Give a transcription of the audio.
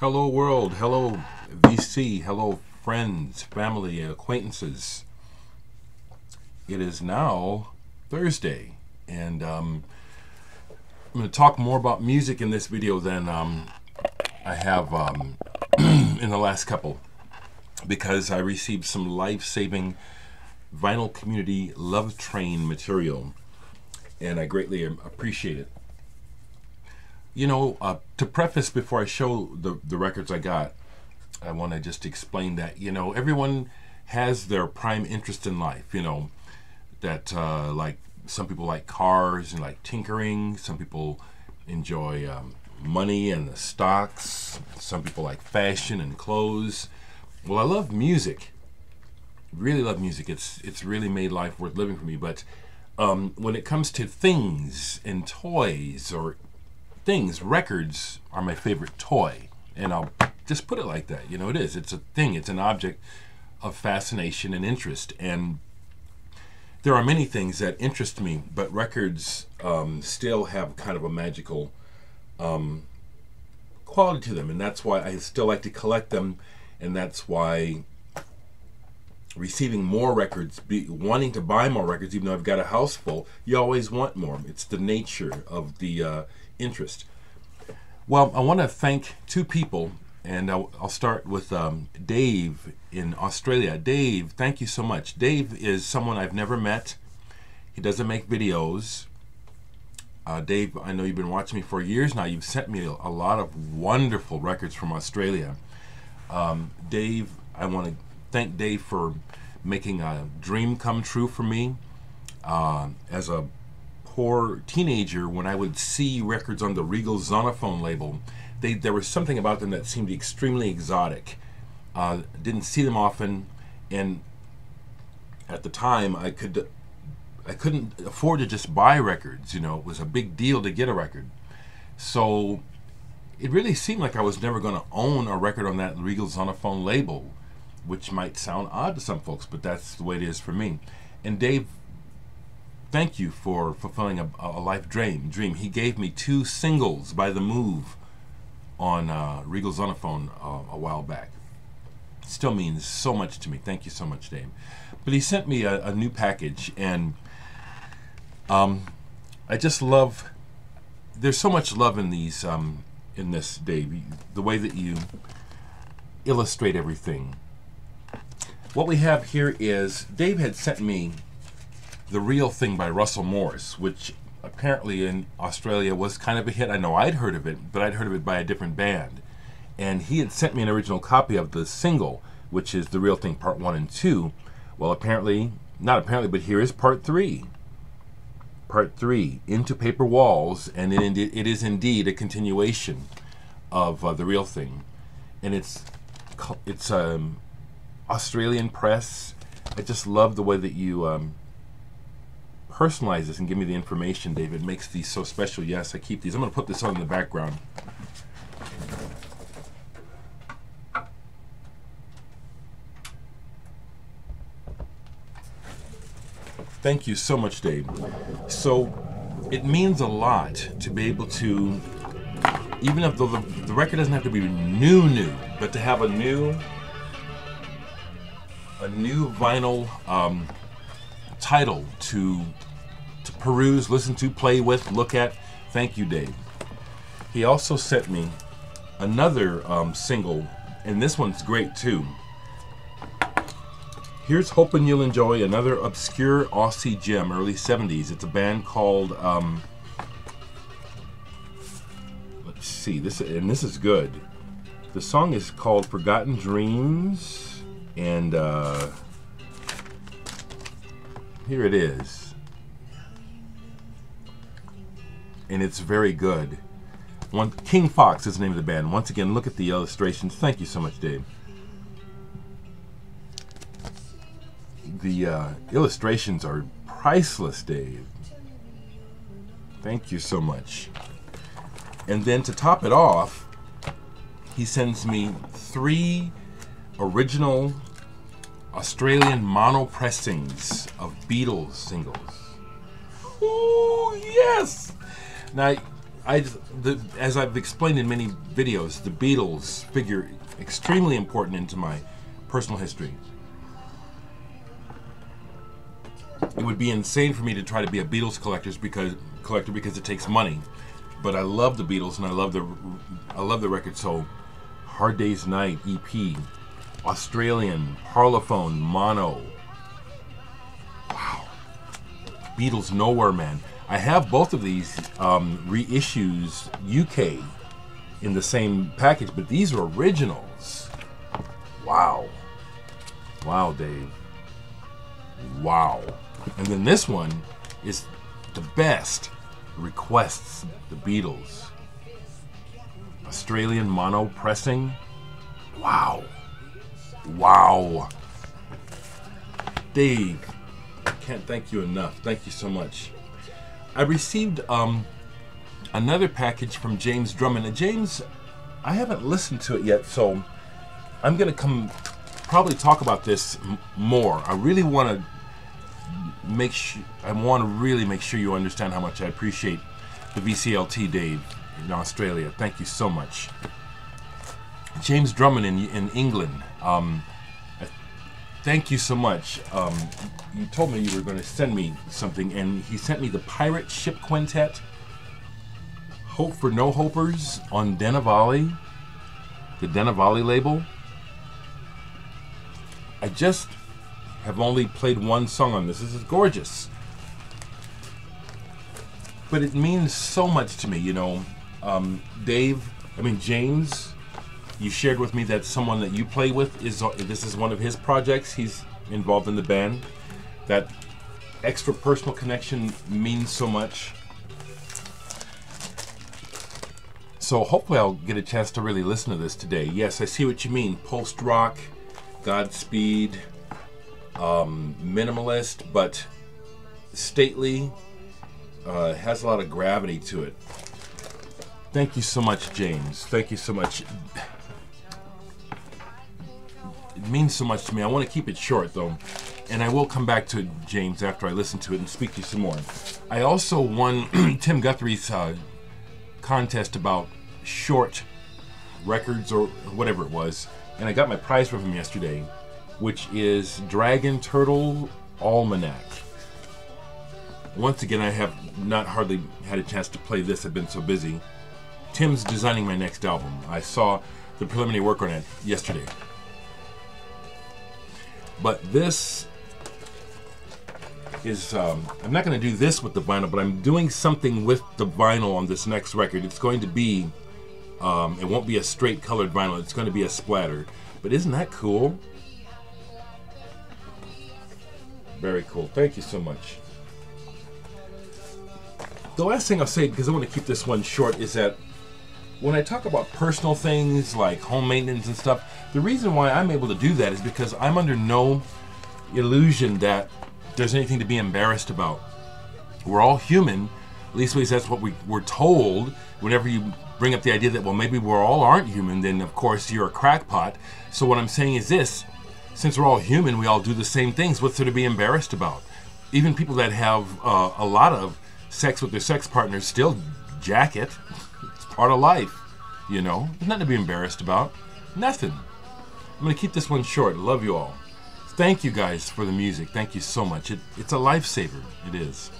Hello world, hello VC, hello friends, family, acquaintances. It is now Thursday, and I'm going to talk more about music in this video than I have in the last couple, because I received some life-saving vinyl community love train material, and I greatly appreciate it. You know, to preface before I show the records I got, I want to just explain that, you know, everyone has their prime interest in life, you know, that like some people like cars and like tinkering, some people enjoy money and the stocks, some people like fashion and clothes. Well, I love music, really love music. It's really made life worth living for me, but when it comes to things and toys or things, records are my favorite toy, and I'll just put it like that. You know, it is. It's a thing. It's an object of fascination and interest, and there are many things that interest me, but records still have kind of a magical quality to them, and that's why I still like to collect them, and that's why receiving more records, wanting to buy more records, even though I've got a house full, you always want more. It's the nature of the interest. Well, I want to thank two people, and I'll start with Dave in Australia. Dave, thank you so much. Dave is someone I've never met. He doesn't make videos. Dave, I know you've been watching me for years now. You've sent me a lot of wonderful records from Australia. Dave, I want to thank Dave for making a dream come true for me. As a poor teenager, when I would see records on the Regal Zonophone label, there was something about them that seemed extremely exotic. Didn't see them often, and at the time I couldn't afford to just buy records. You know, it was a big deal to get a record, so it really seemed like I was never going to own a record on that Regal Zonophone label, which might sound odd to some folks, but that's the way it is for me. And Dave, thank you for fulfilling a life dream. He gave me 2 singles by The Move on Regal Zonophone a while back. It still means so much to me. Thank you so much, Dave. But he sent me a new package, and I just love. There's so much love in these, in this, Dave. The way that you illustrate everything. What we have here is Dave had sent me The Real Thing by Russell Morris, which apparently in Australia was kind of a hit. I know I'd heard of it, but I'd heard of it by a different band. And he had sent me an original copy of the single, which is The Real Thing Part 1 and 2. Well, apparently, not apparently, but here is Part 3. Part 3, Into Paper Walls, and it is indeed a continuation of The Real Thing. And it's Australian press. I just love the way that you personalize this and give me the information, David. It makes these so special. Yes, I keep these. I'm going to put this on in the background. Thank you so much, Dave. So it means a lot to be able to, even if the record doesn't have to be new, but to have a new vinyl title to peruse, listen to, play with, look at. Thank you, Dave. He also sent me another single, and this one's great too. Here's Hoping You'll Enjoy, another obscure Aussie gem, early 70s. It's a band called, let's see, this is good. The song is called Forgotten Dreams, and here it is. And it's very good. King Fox is the name of the band. Once again, look at the illustrations. Thank you so much, Dave. The illustrations are priceless, Dave. Thank you so much. And then to top it off, he sends me 3 original Australian mono pressings of Beatles singles. Ooh, yes! Now, as I've explained in many videos, the Beatles figure extremely important into my personal history. It would be insane for me to try to be a Beatles collector because it takes money. But I love the Beatles and I love the record. So, Hard Day's Night EP, Australian, Parlophone, Mono. Wow. Beatles Nowhere Man. I have both of these reissues UK in the same package, but these are originals. Wow. Wow, Dave. Wow. And then this one is the best. Requests, the Beatles. Australian mono pressing. Wow. Wow. Dave, I can't thank you enough. Thank you so much. I received another package from James Drummond. And James, I haven't listened to it yet, so I'm going to probably talk about this more. I really want to really make sure you understand how much I appreciate the VCLT, Dave, in Australia. Thank you so much. James Drummond in England. Thank you so much. You told me you were going to send me something, and he sent me the Pirate Ship Quintet, Hope for No Hopers on Denavali, the Denavali label. I just have only played one song on this. This is gorgeous. But it means so much to me, you know. James, you shared with me that someone that you play with this is one of his projects. He's involved in the band. That extra personal connection means so much. So hopefully I'll get a chance to really listen to this today. Yes, I see what you mean. Post-rock, Godspeed, minimalist, but stately. Has a lot of gravity to it. Thank you so much, James. Thank you so much. It means so much to me. I want to keep it short, though, and I will come back to it, James, after I listen to it and speak to you some more. I also won Tim Guthrie's contest about short records or whatever it was, and I got my prize from him yesterday, which is Dragon Turtle Almanac. Once again, I have not hardly had a chance to play this. I've been so busy. Tim's designing my next album. I saw the preliminary work on it yesterday. But this is, I'm not going to do this with the vinyl, but I'm doing something with the vinyl on this next record. It's going to be, it won't be a straight colored vinyl. It's going to be a splatter. But isn't that cool? Very cool. Thank you so much. The last thing I'll say, because I want to keep this one short, is that when I talk about personal things like home maintenance and stuff, the reason why I'm able to do that is because I'm under no illusion that there's anything to be embarrassed about. We're all human, at least that's what we're told. Whenever you bring up the idea that, well, maybe we all aren't human, then of course you're a crackpot. So what I'm saying is this: since we're all human, we all do the same things. What's there to be embarrassed about? Even people that have a lot of sex with their sex partners still jack it. It's part of life, you know. There's nothing to be embarrassed about. Nothing. I'm going to keep this one short. Love you all. Thank you guys for the music. Thank you so much. It's a lifesaver. It is.